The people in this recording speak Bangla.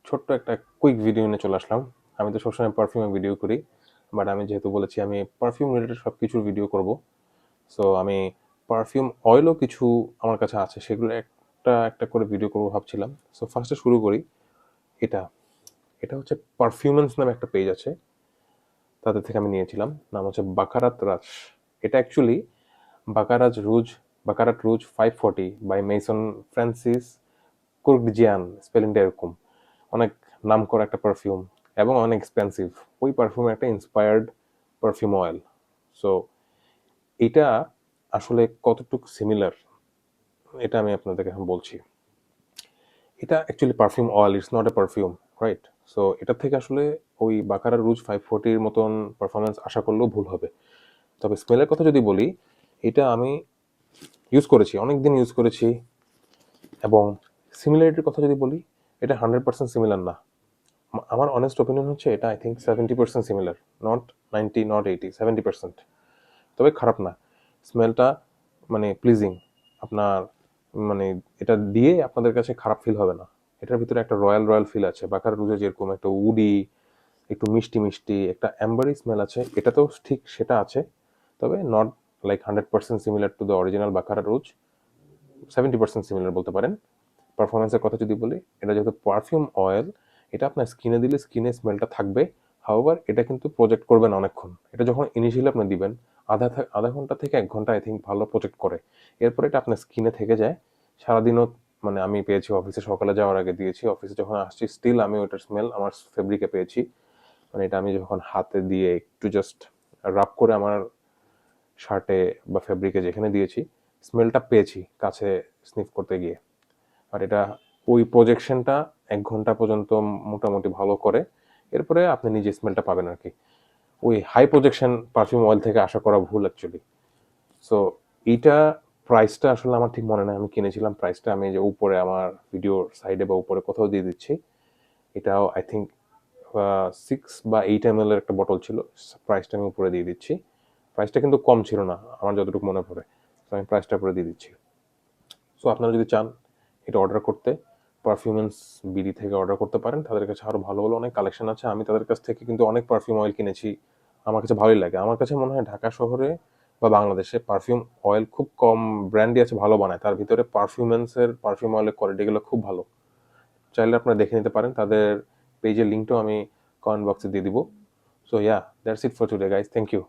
ছোট্ট একটা কুইক ভিডিও নিয়ে চলে আসলাম। আমি তো সবসময় পারফিউমের ভিডিও করি, বাট আমি যেহেতু বলেছি আমি পারফিউম রিলেটেড সব কিছুর ভিডিও করব, সো আমি পারফিউম অয়েলও কিছু আমার কাছে আছে, সেগুলো একটা একটা করে ভিডিও করবো ভাবছিলাম। সো ফার্স্টে শুরু করি। এটা এটা হচ্ছে পারফিউমেন্স নামে একটা পেজ আছে, তাদের থেকে আমি নিয়েছিলাম। নাম হচ্ছে বাকারাত রাজ। এটা actually Baccarat Rouge 540 by Maison Francis Kurkdjian, স্পেলিংটা এরকম। অনেক নাম করা একটা পারফিউম এবং অনেক এক্সপেন্সিভ। ওই পারফিউমের একটা ইন্সপায়ার্ড পারফিউম অয়েল। সো এটা আসলে কতটুকু সিমিলার এটা আমি আপনাদেরকে এখন বলছি। এটা actually perfume oil, it's not a perfume, right? So এটা থেকে আসলে ওই বাকারা রুজ 540-র মতন পারফরমেন্স আশা করলেও ভুল হবে। তবে স্মেলের কথা যদি বলি, এটা আমি ইউজ করেছি, অনেক দিন ইউজ করেছি। এবং সিমিলারিটির কথা যদি বলি, এটা 100% সিমিলার না। আমার অনেস্ট ওপিনিয়ন হচ্ছে এটা I think 70% similar, not 90, not 80, 70%। তবে খারাপ না, স্মেলটা মানে প্লিজিং। আপনার মানে এটা দিয়ে আপনাদের কাছে খারাপ ফিল হবে না। এটার ভিতরে একটা রয়্যাল রয়্যাল ফিল আছে, বাকার রুজে যেরকম একটা উডি, একটু মিষ্টি মিষ্টি একটা অ্যাম্বারি স্মেল আছে, এটাতেও ঠিক সেটা আছে। তবে not like 100% similar to the original Baqarah Ruj, 70% similar বলতে পারেন। পারফরমেন্সের কথা যদি বলি, এটা যেহেতু পারফিউম অয়েল, এটা আপনার স্কিনে দিলে স্কিনে স্মেলটা থাকবে। হাউএভার এটা কিন্তু প্রজেক্ট করবে না অনেকক্ষণ। এটা যখন ইনিশিয়ালি আপনি দিবেন, আধা ঘন্টা থেকে 1 ঘন্টা আই থিঙ্ক ভালো প্রজেক্ট করে। এরপরে এটা আপনার স্কিনে থেকে যায় সারাদিনও। মানে আমি পেয়েছি, অফিসে সকালে যাওয়ার আগে দিয়েছি, অফিসে যখন আসছি স্টিল আমি ওইটার স্মেল আমার ফেব্রিকে পেয়েছি। মানে এটা আমি যখন হাতে দিয়ে একটু জাস্ট রাব করে আমার শার্টে বা ফেব্রিকে যেখানে দিয়েছি, স্মেলটা পেয়েছি কাছে স্নিফ করতে গিয়ে। আর এটা ওই প্রজেকশনটা 1 ঘন্টা পর্যন্ত মোটামুটি ভালো করে। এরপরে আপনি নিজে স্মেলটা পাবেন আর কি। ওই হাই প্রজেকশন পারফিউম অয়েল থেকে আশা করা ভুল অ্যাকচুয়ালি। সো এইটা প্রাইসটা আসলে আমার ঠিক মনে নেই, আমি কিনেছিলাম প্রাইসটা আমি যে উপরে আমার ভিডিওর সাইডে বা উপরে কোথাও দিয়ে দিচ্ছি। এটাও আই থিঙ্ক 6 বা 8 ml এর একটা বটল ছিল, প্রাইসটা আমি উপরে দিয়ে দিচ্ছি। প্রাইসটা কিন্তু কম ছিল না আমার যতটুকু মনে পড়ে, তো আমি প্রাইসটা উপরে দিয়ে দিচ্ছি। সো আপনারা যদি চান এটা অর্ডার করতে, পারফিউমেন্স বিডি থেকে অর্ডার করতে পারেন। তাদের কাছে আরও ভালো ভালো অনেক কালেকশন আছে। আমি তাদের কাছ থেকে কিন্তু অনেক পারফিউম অয়েল কিনেছি, আমার কাছে ভালোই লাগে। আমার কাছে মনে হয় ঢাকা শহরে বা বাংলাদেশে পারফিউম অয়েল খুব কম ব্র্যান্ডই আছে ভালো বানায়, তার ভিতরে পারফিউমেন্সের পারফিউম অয়েলের কোয়ালিটিগুলো খুব ভালো। চাইলে আপনারা দেখে নিতে পারেন, তাদের পেজের লিঙ্কটাও আমি কমেন্ট বক্সে দিয়ে দিব। So yeah, that's it for today guys, thank you.